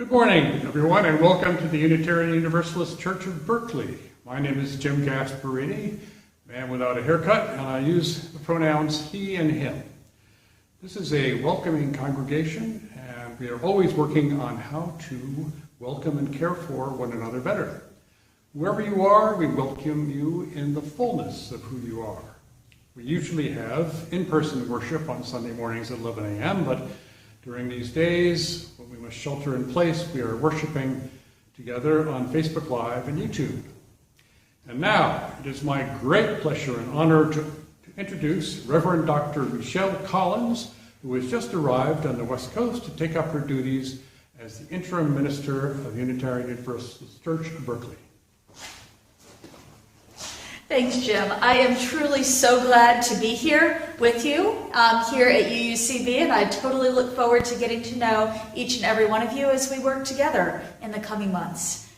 Good morning, everyone, and welcome to the Unitarian Universalist Church of Berkeley. My name is Jim Gasparini, man without a haircut, and I use the pronouns he and him. This is a welcoming congregation, and we are always working on how to welcome and care for one another better. Wherever you are, we welcome you in the fullness of who you are. We usually have in-person worship on Sunday mornings at 11 a.m., but during these days, when we must shelter in place, we are worshiping together on Facebook Live and YouTube. And now, it is my great pleasure and honor to introduce Reverend Dr. Michelle Collins, who has just arrived on the West Coast to take up her duties as the interim minister of Unitarian Universalist Church of Berkeley. Thanks, Jim. I am truly so glad to be here with you here at UUCB, and I totally look forward to getting to know each and every one of you as we work together in the coming months.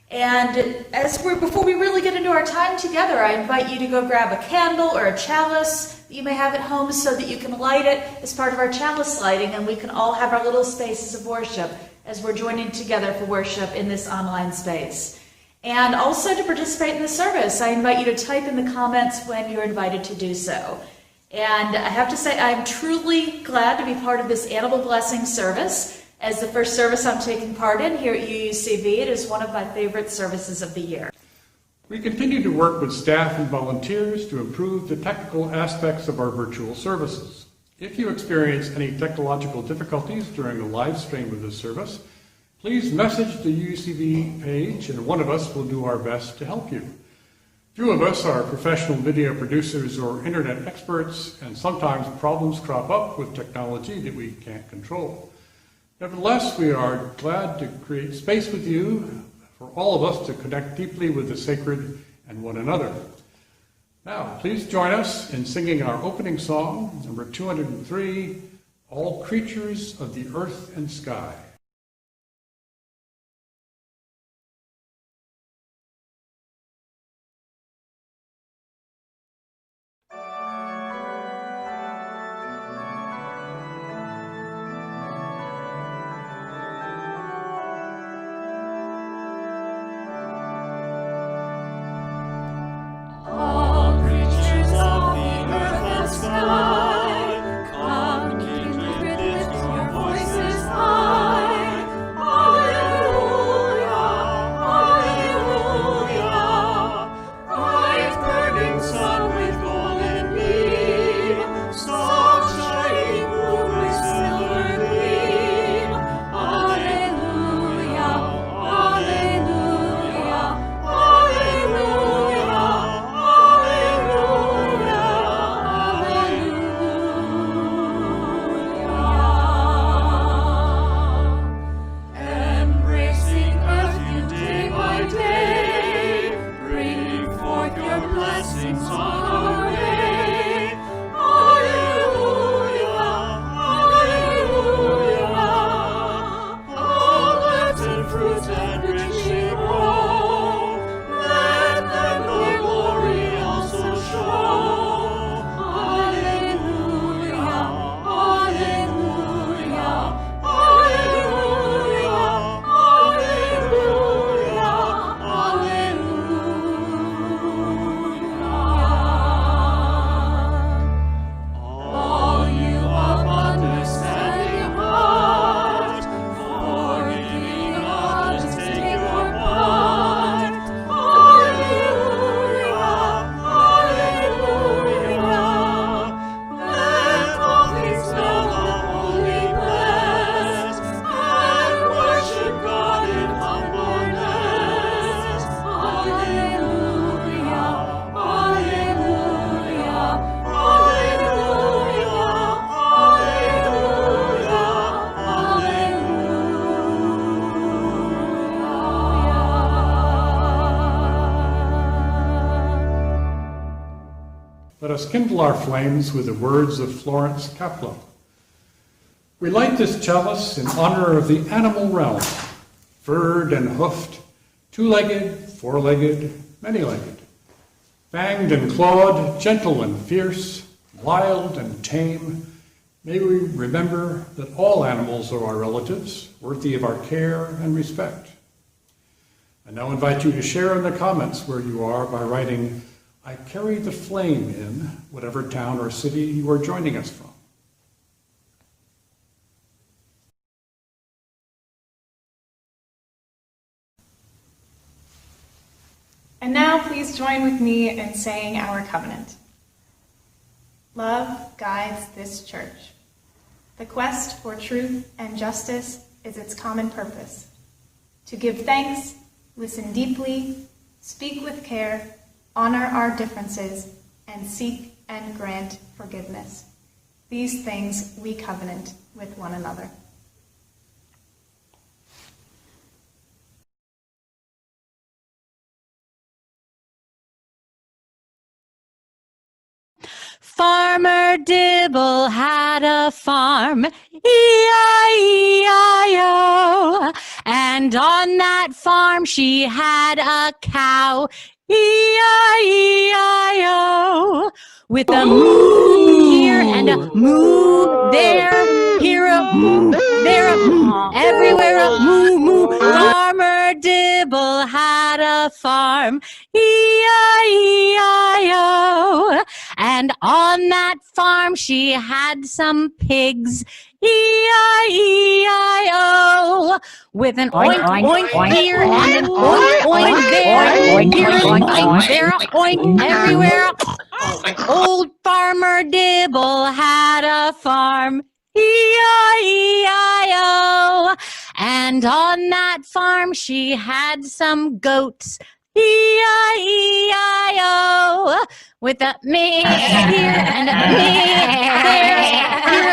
And before we really get into our time together, I invite you to go grab a candle or a chalice that you may have at home so that you can light it as part of our chalice lighting, and we can all have our little spaces of worship as we're joining together for worship in this online space. And also to participate in the service, I invite you to type in the comments when you're invited to do so. And I have to say, I'm truly glad to be part of this Animal Blessing service. As the first service I'm taking part in here at UUCB, it is one of my favorite services of the year. We continue to work with staff and volunteers to improve the technical aspects of our virtual services. If you experience any technological difficulties during the live stream of this service, please message the UUCB page, and one of us will do our best to help you. Few of us are professional video producers or internet experts, and sometimes problems crop up with technology that we can't control. Nevertheless, we are glad to create space with you for all of us to connect deeply with the sacred and one another. Now, please join us in singing our opening song, number 203, All Creatures of the Earth and Sky. Let us kindle our flames with the words of Florence Kaplan. We light this chalice in honor of the animal realm, furred and hoofed, two-legged, four-legged, many-legged, fanged and clawed, gentle and fierce, wild and tame, May we remember that all animals are our relatives, worthy of our care and respect. I now invite you to share in the comments where you are by writing, "I carry the flame" in whatever town or city you are joining us from. And now please join with me in saying our covenant. Love guides this church. The quest for truth and justice is its common purpose. To give thanks, listen deeply, speak with care, honor our differences, and seek and grant forgiveness. These things we covenant with one another. Farmer Dibble had a farm, E-I-E-I-O. And on that farm she had a cow, E-I-E-I-O. With a moo here and a moo there, here a moo, there a moo, everywhere a moo moo. Farmer Dibble had a farm, E-I-E-I-O. And on that farm she had some pigs, E-I-E-I-O. With an oink, oink, oink here and an oink, oink there, here an oink, there a oink, everywhere. Old Farmer Dibble had a farm, E-I-E-I-O. And on that farm she had some goats, E-I-E-I-O. With a meh here and a meh there, here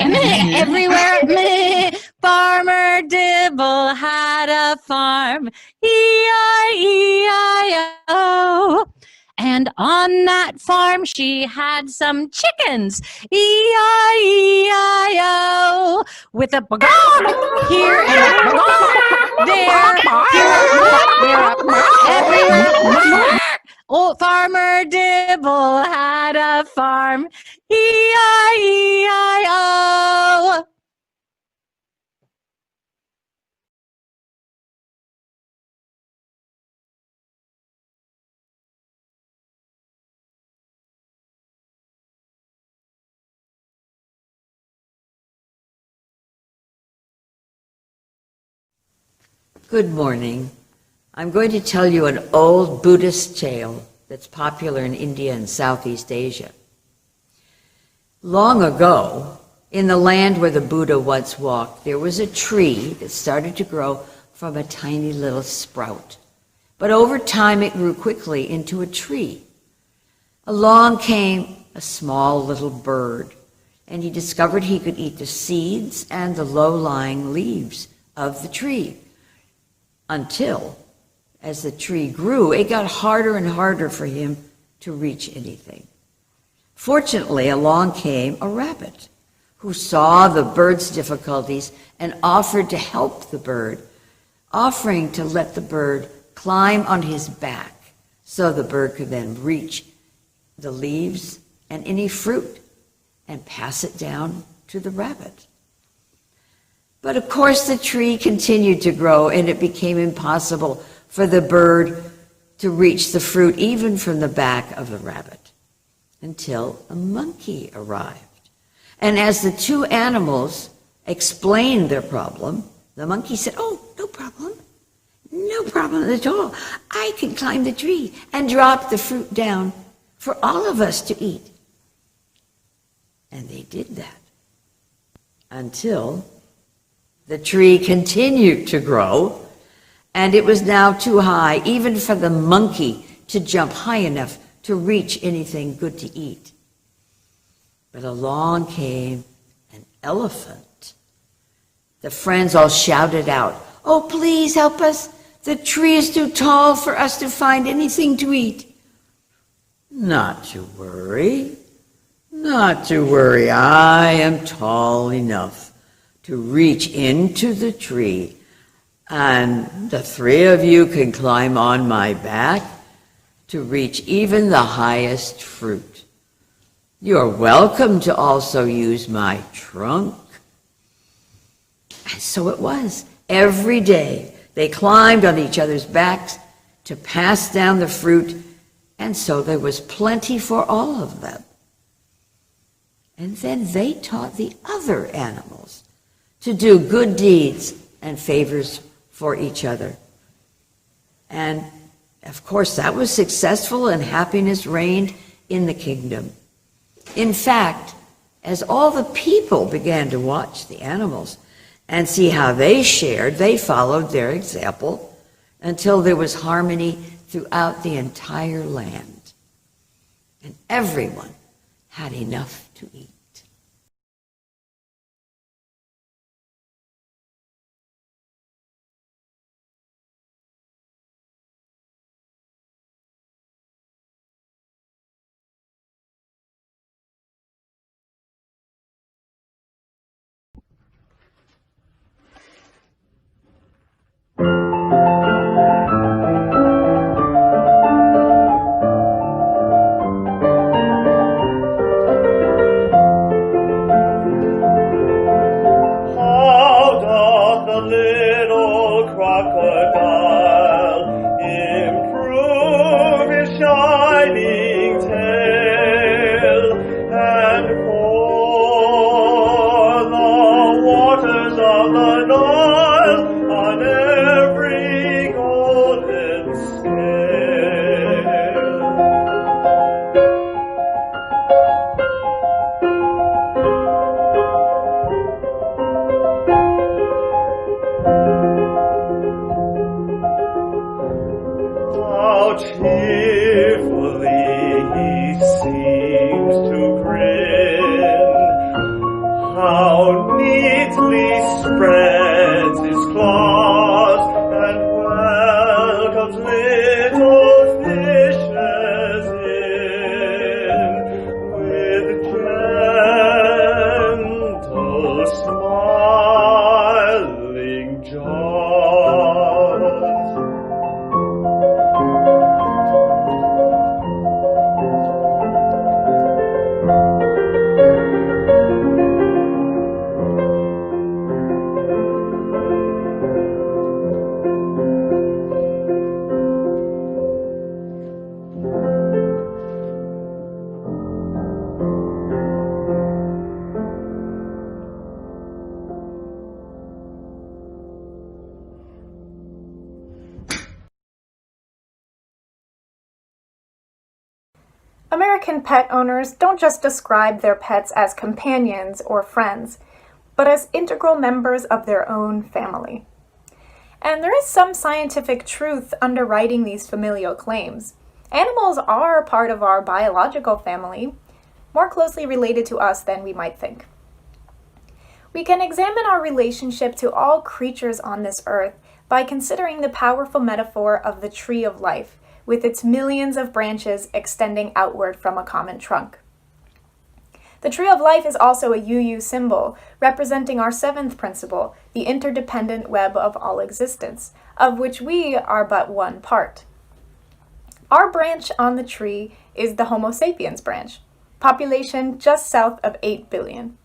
a meh, everywhere meh. Farmer Dibble had a farm, E-I-E-I-O. And on that farm she had some chickens, E-I-E-I-O. With a bagong here and a bagong there, here, there, everywhere. Old Farmer Dibble had a farm, E-I-E-I-O. Good morning. I'm going to tell you an old Buddhist tale that's popular in India and Southeast Asia. Long ago, in the land where the Buddha once walked, there was a tree that started to grow from a tiny little sprout. But over time, it grew quickly into a tree. Along came a small little bird, and he discovered he could eat the seeds and the low-lying leaves of the tree. Until, as the tree grew, it got harder and harder for him to reach anything. Fortunately, along came a rabbit who saw the bird's difficulties and offered to help the bird, offering to let the bird climb on his back so the bird could then reach the leaves and any fruit and pass it down to the rabbit. But of course the tree continued to grow, and it became impossible for the bird to reach the fruit even from the back of the rabbit, until a monkey arrived. And as the two animals explained their problem, the monkey said, "Oh, no problem at all. I can climb the tree and drop the fruit down for all of us to eat." And they did that until the tree continued to grow, and it was now too high, even for the monkey to jump high enough to reach anything good to eat. But along came an elephant. The friends all shouted out, "Oh, please help us. The tree is too tall for us to find anything to eat." Not to worry. I am tall enough to reach into the tree, and the three of you can climb on my back to reach even the highest fruit. You're welcome to also use my trunk. And so it was. Every day they climbed on each other's backs to pass down the fruit, and so there was plenty for all of them. And then they taught the other animals to do good deeds and favors for each other. And of course, that was successful, and happiness reigned in the kingdom. In fact, as all the people began to watch the animals and see how they shared, they followed their example until there was harmony throughout the entire land. And everyone had enough to eat. American pet owners don't just describe their pets as companions or friends, but as integral members of their own family. And there is some scientific truth underwriting these familial claims. Animals are part of our biological family, more closely related to us than we might think. We can examine our relationship to all creatures on this earth by considering the powerful metaphor of the tree of life, with its millions of branches extending outward from a common trunk. The tree of life is also a UU symbol, representing our seventh principle, the interdependent web of all existence, of which we are but one part. Our branch on the tree is the Homo sapiens branch, population just south of 8 billion.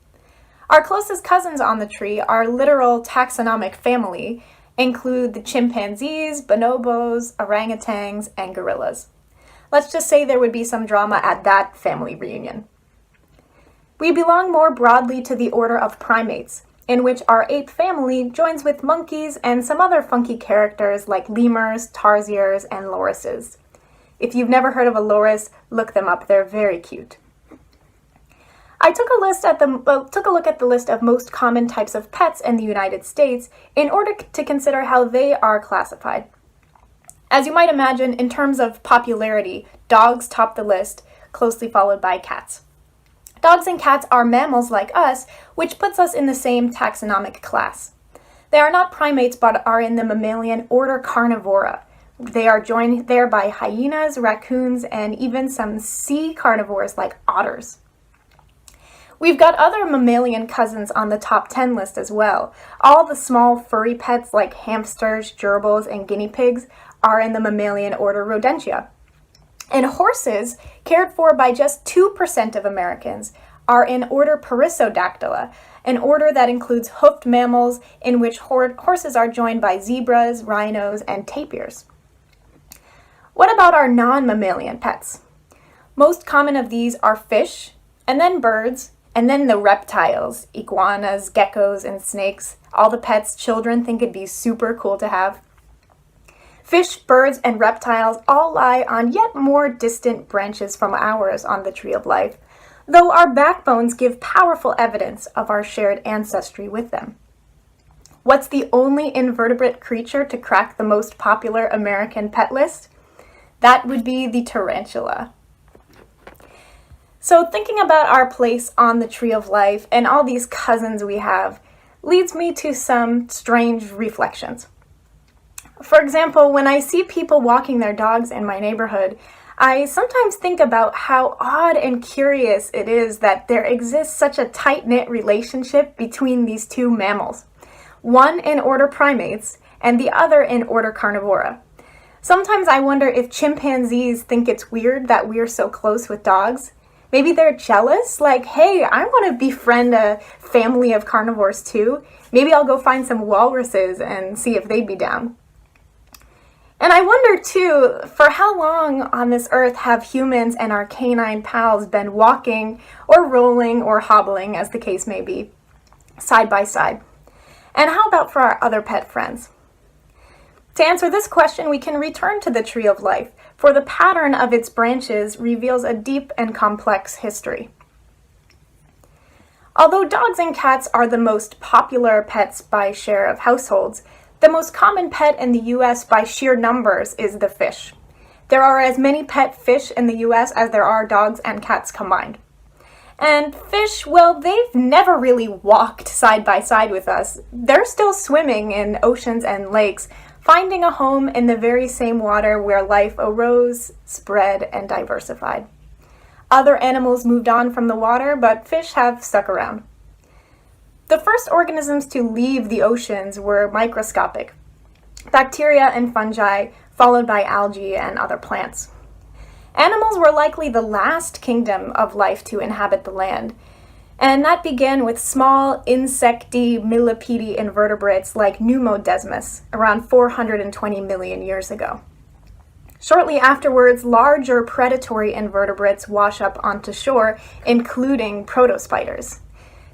Our closest cousins on the tree, our literal taxonomic family, include the chimpanzees, bonobos, orangutans, and gorillas. Let's just say there would be some drama at that family reunion. We belong more broadly to the order of primates, in which our ape family joins with monkeys and some other funky characters like lemurs, tarsiers, and lorises. If you've never heard of a loris, look them up. They're very cute. I took a look at the list of most common types of pets in the United States in order to consider how they are classified. As you might imagine, in terms of popularity, dogs top the list, closely followed by cats. Dogs and cats are mammals like us, which puts us in the same taxonomic class. They are not primates, but are in the mammalian order Carnivora. They are joined there by hyenas, raccoons, and even some sea carnivores like otters. We've got other mammalian cousins on the top 10 list as well. All the small furry pets like hamsters, gerbils, and guinea pigs are in the mammalian order Rodentia. And horses, cared for by just 2% of Americans, are in order Perissodactyla, an order that includes hoofed mammals in which horses are joined by zebras, rhinos, and tapirs. What about our non-mammalian pets? Most common of these are fish, and then birds, and then the reptiles, iguanas, geckos, and snakes, all the pets children think it'd be super cool to have. Fish, birds, and reptiles all lie on yet more distant branches from ours on the tree of life, though our backbones give powerful evidence of our shared ancestry with them. What's the only invertebrate creature to crack the most popular American pet list? That would be the tarantula. So thinking about our place on the tree of life and all these cousins we have leads me to some strange reflections. For example, when I see people walking their dogs in my neighborhood, I sometimes think about how odd and curious it is that there exists such a tight-knit relationship between these two mammals, one in order primates and the other in order carnivora. Sometimes I wonder if chimpanzees think it's weird that we're so close with dogs. Maybe they're jealous, like, hey, I want to befriend a family of carnivores too. Maybe I'll go find some walruses and see if they'd be down. And I wonder too, for how long on this earth have humans and our canine pals been walking or rolling or hobbling, as the case may be, side by side? And how about for our other pet friends? To answer this question, we can return to the tree of life, for the pattern of its branches reveals a deep and complex history. Although dogs and cats are the most popular pets by share of households, the most common pet in the U.S. by sheer numbers is the fish. There are as many pet fish in the U.S. as there are dogs and cats combined. And fish, well, they've never really walked side by side with us. They're still swimming in oceans and lakes, finding a home in the very same water where life arose, spread, and diversified. Other animals moved on from the water, but fish have stuck around. The first organisms to leave the oceans were microscopic, bacteria and fungi, followed by algae and other plants. Animals were likely the last kingdom of life to inhabit the land, and that began with small insecty millipede invertebrates like Pneumodesmus around 420 million years ago. Shortly afterwards, larger predatory invertebrates wash up onto shore, including protospiders.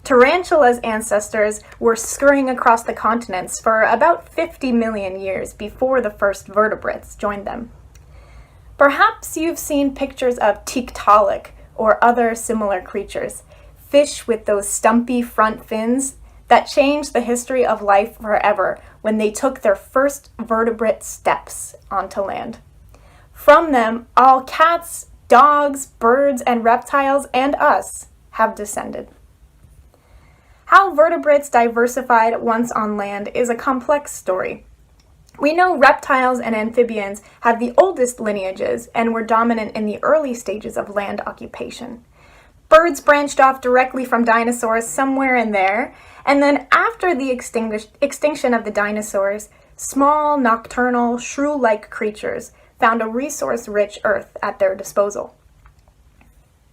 Tarantula's ancestors were scurrying across the continents for about 50 million years before the first vertebrates joined them. Perhaps you've seen pictures of Tiktaalik or other similar creatures, fish with those stumpy front fins that changed the history of life forever when they took their first vertebrate steps onto land. From them, all cats, dogs, birds, and reptiles, and us have descended. How vertebrates diversified once on land is a complex story. We know reptiles and amphibians have the oldest lineages and were dominant in the early stages of land occupation. Birds branched off directly from dinosaurs somewhere in there, and then after the extinction of the dinosaurs, small, nocturnal, shrew-like creatures found a resource-rich earth at their disposal.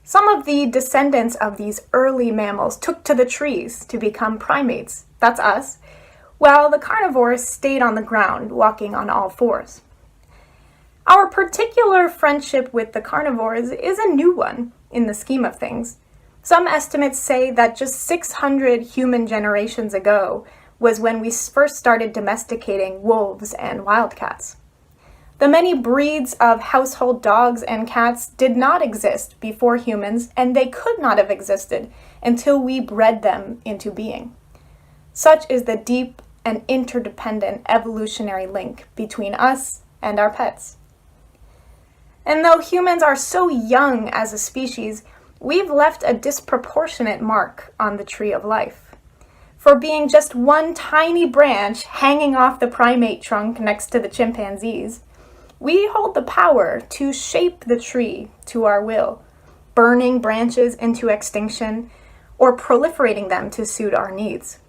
Some of the descendants of these early mammals took to the trees to become primates, that's us, while the carnivores stayed on the ground, walking on all fours. Our particular friendship with the carnivores is a new one in the scheme of things. Some estimates say that just 600 human generations ago was when we first started domesticating wolves and wildcats. The many breeds of household dogs and cats did not exist before humans, and they could not have existed until we bred them into being. Such is the deep and interdependent evolutionary link between us and our pets. And though humans are so young as a species, we've left a disproportionate mark on the tree of life. For being just one tiny branch hanging off the primate trunk next to the chimpanzees, we hold the power to shape the tree to our will, burning branches into extinction or proliferating them to suit our needs.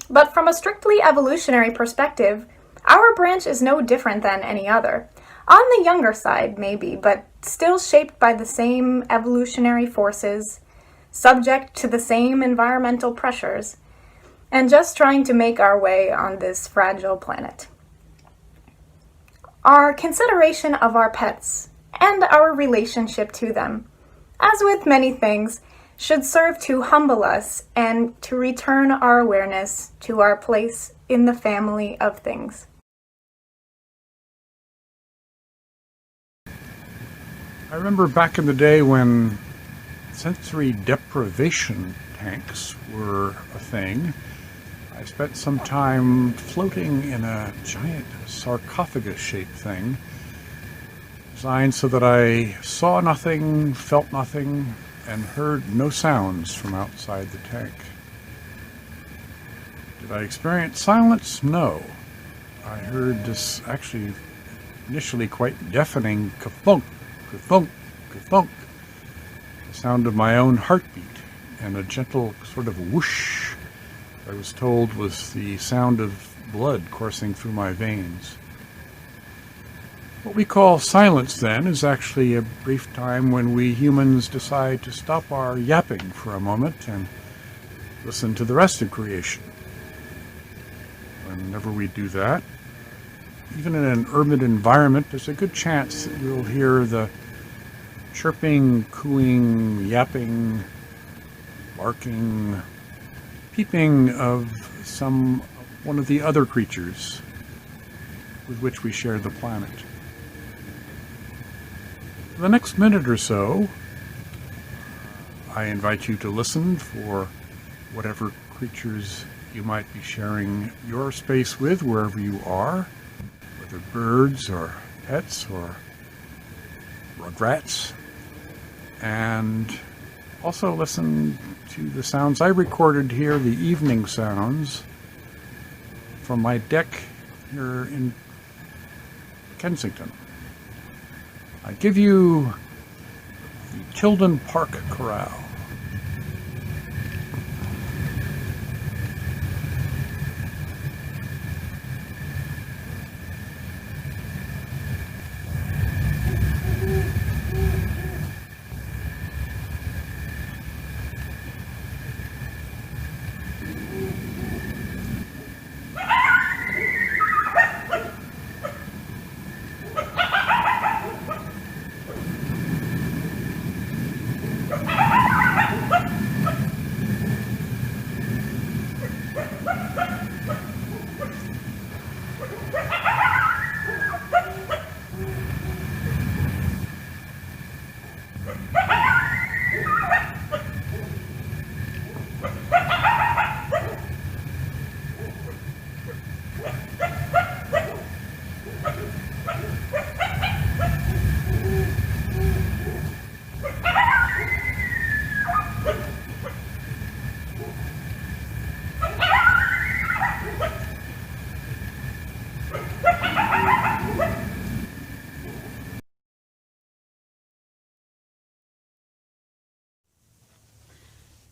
But from a strictly evolutionary perspective, our branch is no different than any other. On the younger side, maybe, but still shaped by the same evolutionary forces, subject to the same environmental pressures, and just trying to make our way on this fragile planet. Our consideration of our pets and our relationship to them, as with many things, should serve to humble us and to return our awareness to our place in the family of things. I remember back in the day when sensory deprivation tanks were a thing. I spent some time floating in a giant sarcophagus-shaped thing, designed so that I saw nothing, felt nothing, and heard no sounds from outside the tank. Did I experience silence? No. I heard this actually initially quite deafening ka-thunk, ka-thunk, ka-thunk, the sound of my own heartbeat, and a gentle sort of whoosh I was told was the sound of blood coursing through my veins. What we call silence, then, is actually a brief time when we humans decide to stop our yapping for a moment and listen to the rest of creation. Whenever we do that, even in an urban environment, there's a good chance that you'll hear the chirping, cooing, yapping, barking, peeping of one of the other creatures with which we share the planet. For the next minute or so, I invite you to listen for whatever creatures you might be sharing your space with wherever you are, whether birds or pets or rugrats, and also listen to the sounds I recorded here, the evening sounds from my deck here in Kensington. I give you the Tilden Park Corral.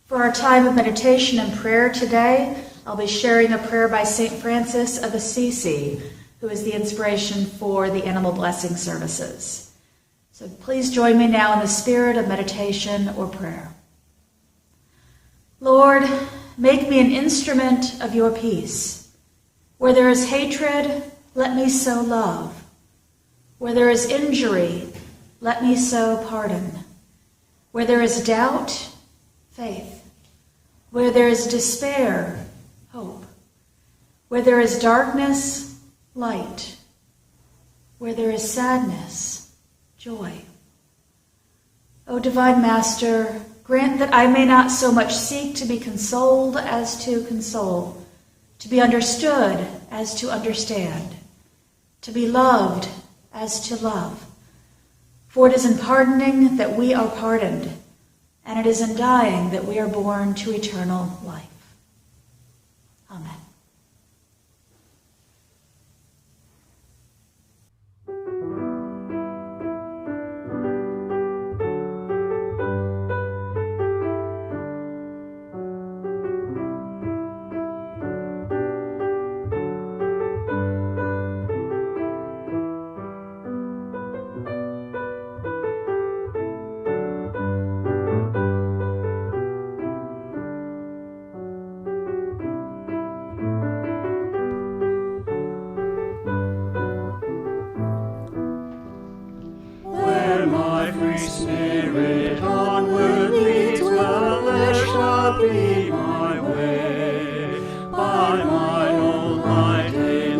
For our time of meditation and prayer today, I'll be sharing a prayer by St. Francis of Assisi, who is the inspiration for the animal blessing services. So please join me now in the spirit of meditation or prayer. Lord, make me an instrument of your peace. Where there is hatred, let me sow love. Where there is injury, let me sow pardon. Where there is doubt, faith. Where there is despair, hope. Where there is darkness, light. Where there is sadness, joy. O Divine Master, grant that I may not so much seek to be consoled as to console, to be understood as to understand, to be loved as to love. For it is in pardoning that we are pardoned, and it is in dying that we are born to eternal life. Amen. free spirit onward leads, well, there shall be my way. By mine own light illumined,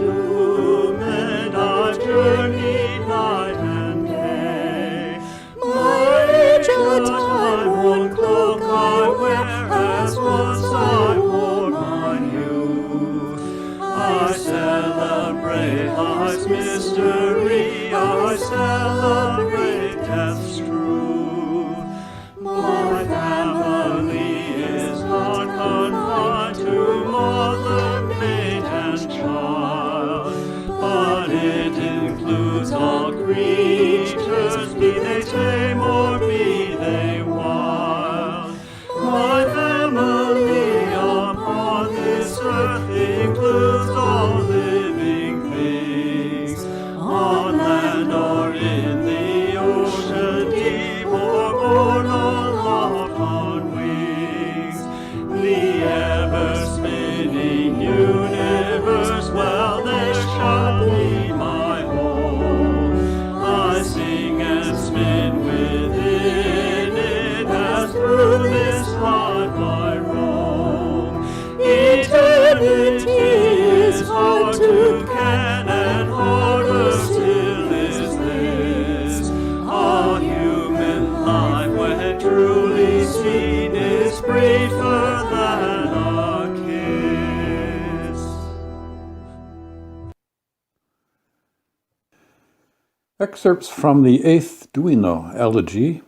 I journey night and day. My age and time-worn cloak I wear, as once I wore my youth. I celebrate life's mystery, I celebrate death's truth. My family is not confined to mother, maid, and child, but it includes all creatures, be they tame or be they wild. My family upon this earth includes all living things, on land or in the ocean deep, or born aloft on wings. The ever-spinning universe, well, there shall be my home. I sing and spin within it, as through this life I roam. Eternity is hard to ken, and harder still is this. All human life, when truly seen, is briefer than a kiss. Excerpts from the 8th Duino Elegy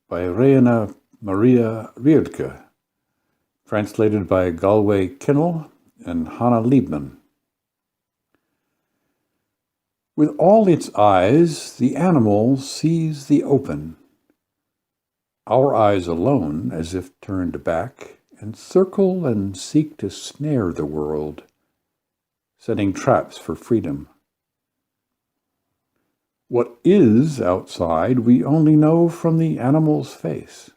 by Raina Maria Rilke, translated by Galway Kinnell and Hannah Liebman. With all its eyes, the animal sees the open. Our eyes alone, as if turned back, encircle and seek to snare the world, setting traps for freedom. What is outside we only know from the animal's face.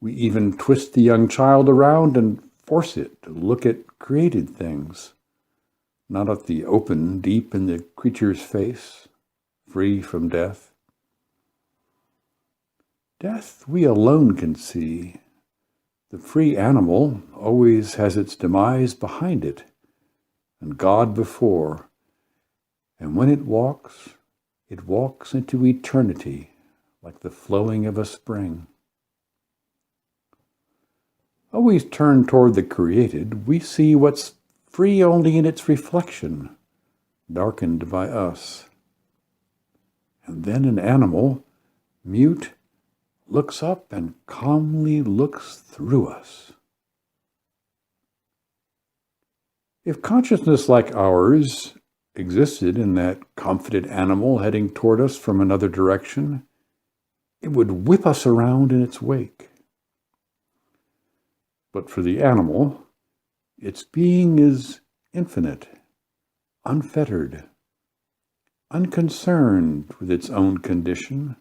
We even twist the young child around and force it to look at created things, not at the open deep in the creature's face, free from death. Death we alone can see. The free animal always has its demise behind it, and God before, and when it walks into eternity like the flowing of a spring. Always turned toward the created, we see what's free only in its reflection, darkened by us. And then an animal, mute, looks up and calmly looks through us. If consciousness like ours existed in that confident animal heading toward us from another direction, it would whip us around in its wake. But for the animal, its being is infinite, unfettered, unconcerned with its own condition,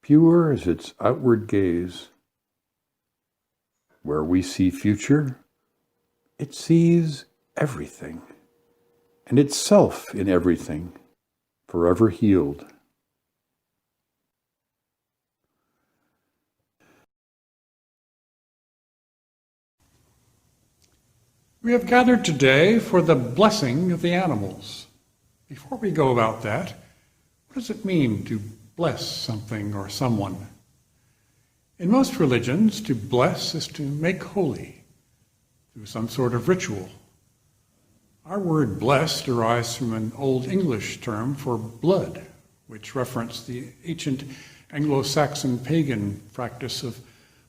pure as its outward gaze. Where we see future, it sees everything, and itself in everything, forever healed. We have gathered today for the blessing of the animals. Before we go about that, what does it mean to bless something or someone? In most religions, to bless is to make holy through some sort of ritual. Our word bless derives from an Old English term for blood, which referenced the ancient Anglo-Saxon pagan practice of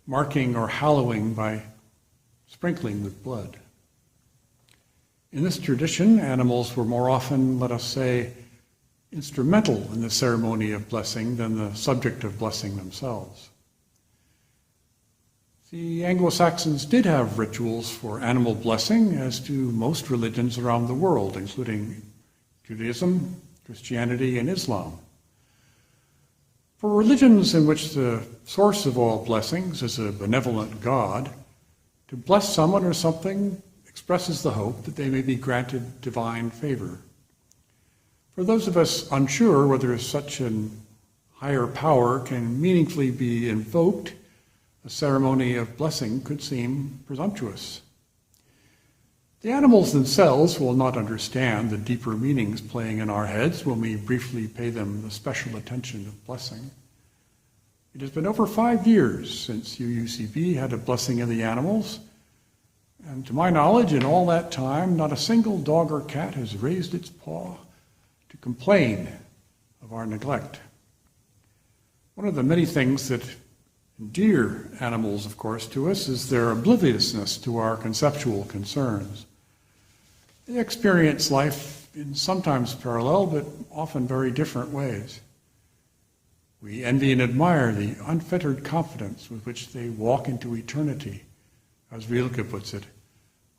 marking or hallowing by sprinkling with blood. In this tradition, animals were more often, let us say, instrumental in the ceremony of blessing than the subject of blessing themselves. The Anglo-Saxons did have rituals for animal blessing, as do most religions around the world, including Judaism, Christianity, and Islam. For religions in which the source of all blessings is a benevolent God, to bless someone or something expresses the hope that they may be granted divine favor. For those of us unsure whether such an higher power can meaningfully be invoked, a ceremony of blessing could seem presumptuous. The animals themselves will not understand the deeper meanings playing in our heads when we briefly pay them the special attention of blessing. It has been over 5 years since UUCB had a blessing of the animals, and to my knowledge, in all that time, not a single dog or cat has raised its paw to complain of our neglect. One of the many things that endear animals, of course, to us is their obliviousness to our conceptual concerns. They experience life in sometimes parallel, but often very different ways. We envy and admire the unfettered confidence with which they walk into eternity, as Rilke puts it,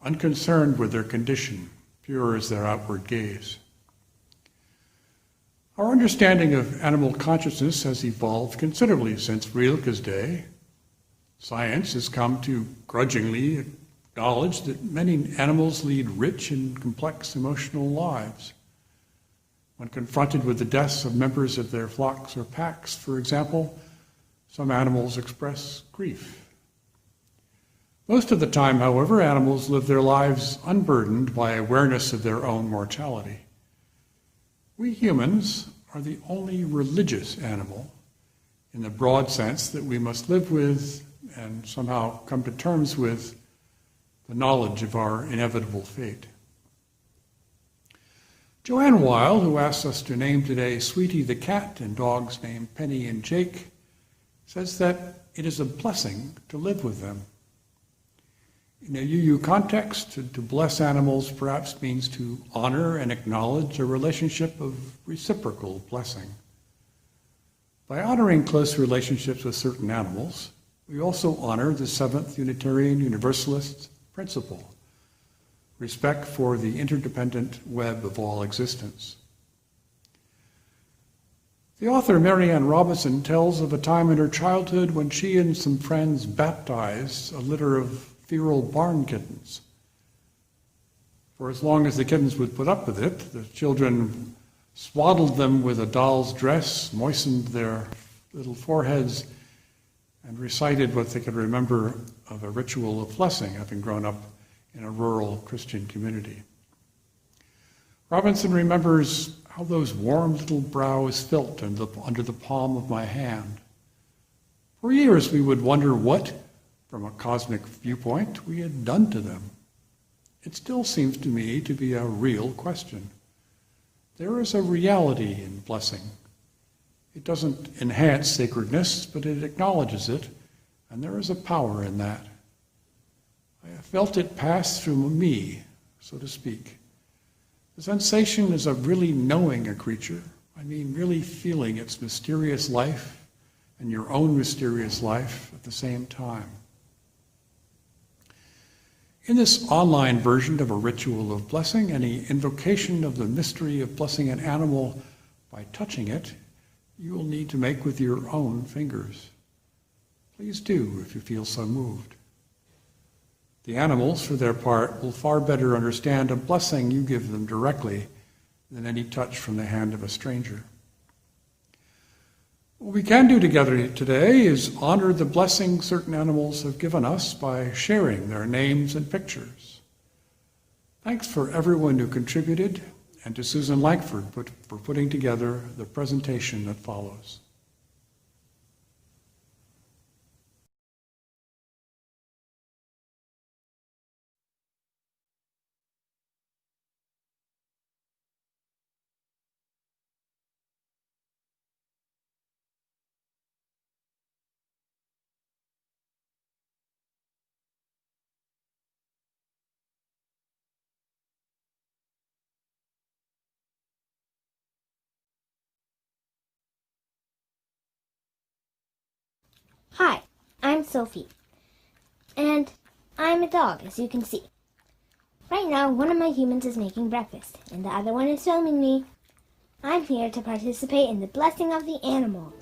unconcerned with their condition, pure as their outward gaze. Our understanding of animal consciousness has evolved considerably since Rilke's day. Science has come to grudgingly acknowledge that many animals lead rich and complex emotional lives. When confronted with the deaths of members of their flocks or packs, for example, some animals express grief. Most of the time, however, animals live their lives unburdened by awareness of their own mortality. We humans are the only religious animal, in the broad sense that we must live with and somehow come to terms with the knowledge of our inevitable fate. Joanne Weil, who asks us to name today Sweetie the cat and dogs named Penny and Jake, says that it is a blessing to live with them. In a UU context, to bless animals perhaps means to honor and acknowledge a relationship of reciprocal blessing. By honoring close relationships with certain animals, we also honor the seventh Unitarian Universalist principle, respect for the interdependent web of all existence. The author Marianne Robinson tells of a time in her childhood when she and some friends baptized a litter of feral barn kittens. For as long as the kittens would put up with it, the children swaddled them with a doll's dress, moistened their little foreheads, and recited what they could remember of a ritual of blessing, having grown up in a rural Christian community. Robinson remembers how those warm little brows felt under the palm of my hand. For years we would wonder what, from a cosmic viewpoint, we had done to them. It still seems to me to be a real question. There is a reality in blessing. It doesn't enhance sacredness, but it acknowledges it, and there is a power in that. I have felt it pass through me, so to speak. The sensation is of really knowing a creature. I mean, really feeling its mysterious life and your own mysterious life at the same time. In this online version of a ritual of blessing, any invocation of the mystery of blessing an animal by touching it, you will need to make with your own fingers. Please do if you feel so moved. The animals, for their part, will far better understand a blessing you give them directly than any touch from the hand of a stranger. What we can do together today is honor the blessing certain animals have given us by sharing their names and pictures. Thanks for everyone who contributed, and to Susan Langford for putting together the presentation that follows. Hi, I'm Sophie, and I'm a dog, as you can see. Right now, one of my humans is making breakfast, and the other one is filming me. I'm here to participate in the blessing of the animals.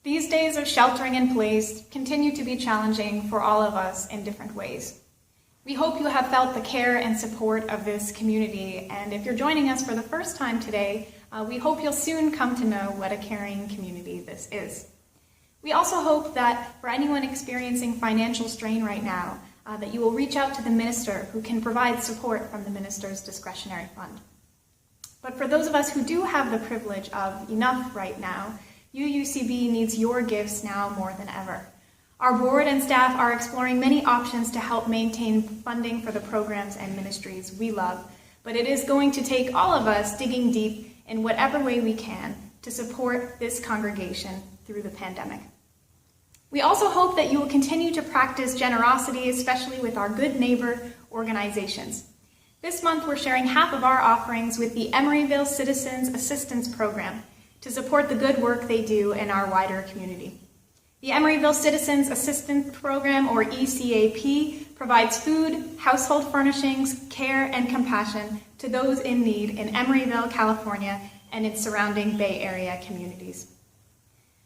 These days of sheltering in place continue to be challenging for all of us in different ways. We hope you have felt the care and support of this community, and if you're joining us for the first time today, we hope you'll soon come to know what a caring community this is. We also hope that for anyone experiencing financial strain right now, that you will reach out to the minister who can provide support from the minister's discretionary fund. But for those of us who do have the privilege of enough right now, UUCB needs your gifts now more than ever. Our board and staff are exploring many options to help maintain funding for the programs and ministries we love, but it is going to take all of us digging deep in whatever way we can to support this congregation through the pandemic. We also hope that you will continue to practice generosity, especially with our Good Neighbor organizations. This month, we're sharing half of our offerings with the Emeryville Citizens Assistance Program to support the good work they do in our wider community. The Emeryville Citizens Assistance Program, or ECAP, provides food, household furnishings, care, and compassion to those in need in Emeryville, California, and its surrounding Bay Area communities.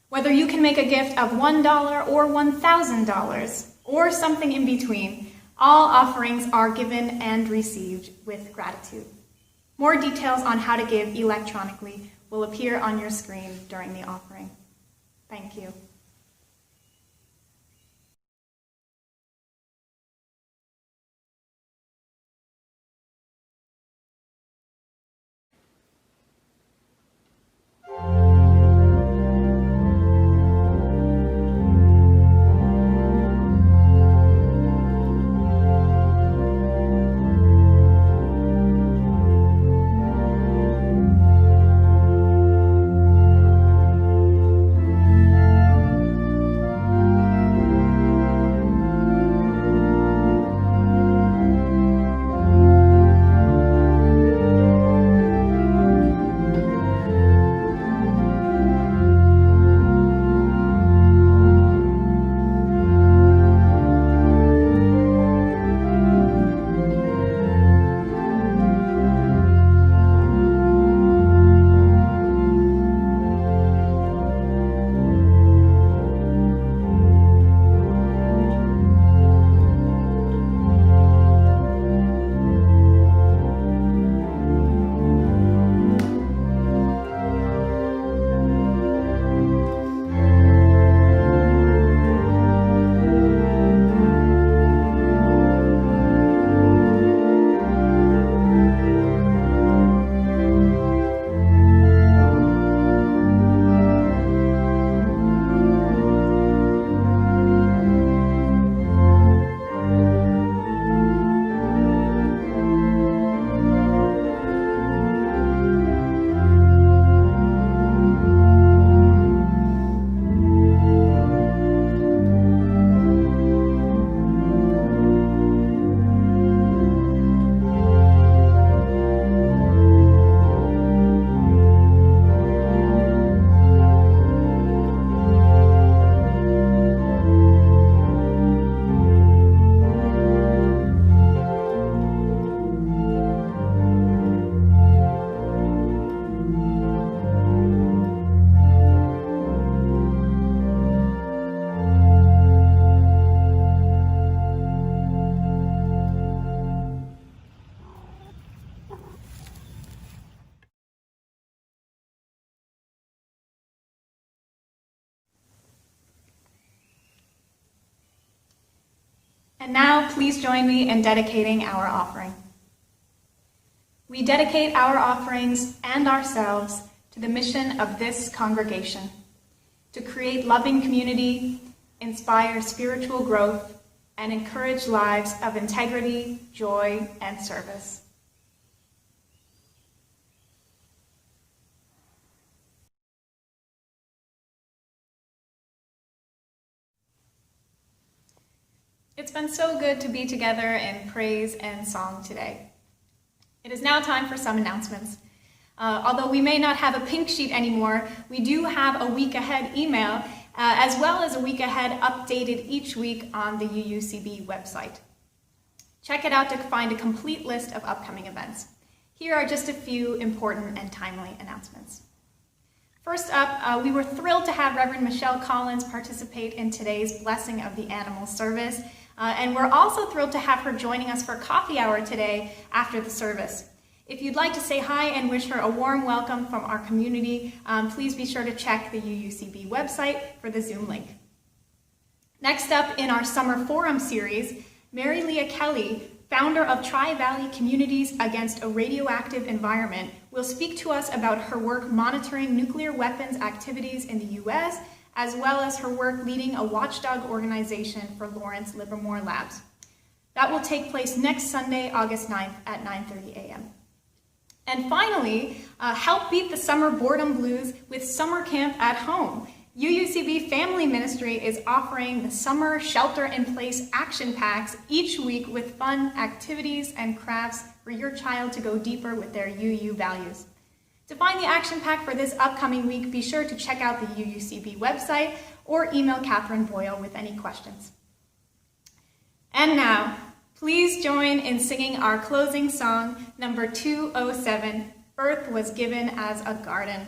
Whether you can make a gift of $1 or $1,000, or something in between, all offerings are given and received with gratitude. More details on how to give electronically will appear on your screen during the offering. Thank you. And now, please join me in dedicating our offering. We dedicate our offerings and ourselves to the mission of this congregation, to create loving community, inspire spiritual growth, and encourage lives of integrity, joy, and service. It's been so good to be together in praise and song today. It is now time for some announcements. Although we may not have a pink sheet anymore, we do have a week ahead email, as well as a week ahead updated each week on the UUCB website. Check it out to find a complete list of upcoming events. Here are just a few important and timely announcements. First up, we were thrilled to have Reverend Michelle Collins participate in today's Blessing of the Animal service, and we're also thrilled to have her joining us for coffee hour today after the service. If you'd like to say hi and wish her a warm welcome from our community, please be sure to check the UUCB website for the Zoom link. Next up in our Summer Forum series, Mary Leah Kelly, founder of Tri-Valley Communities Against a Radioactive Environment, will speak to us about her work monitoring nuclear weapons activities in the U.S., as well as her work leading a watchdog organization for Lawrence Livermore Labs. That will take place next Sunday, August 9th at 9:30 a.m. And finally, help beat the summer boredom blues with Summer Camp at Home. UUCB Family Ministry is offering the Summer Shelter-in-Place action packs each week with fun activities and crafts for your child to go deeper with their UU values. To find the action pack for this upcoming week, be sure to check out the UUCB website or email Catherine Boyle with any questions. And now, please join in singing our closing song, number 207, Earth Was Given as a Garden.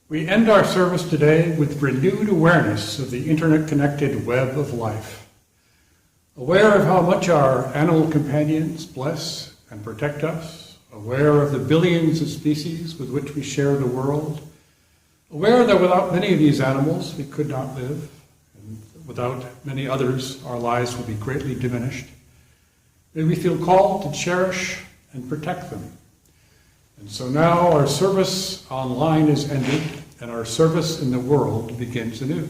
We end our service today with renewed awareness of the internet-connected web of life. Aware of how much our animal companions bless and protect us, aware of the billions of species with which we share the world, aware that without many of these animals we could not live, and without many others our lives will be greatly diminished, may we feel called to cherish and protect them. And so now our service online is ended, and our service in the world begins anew.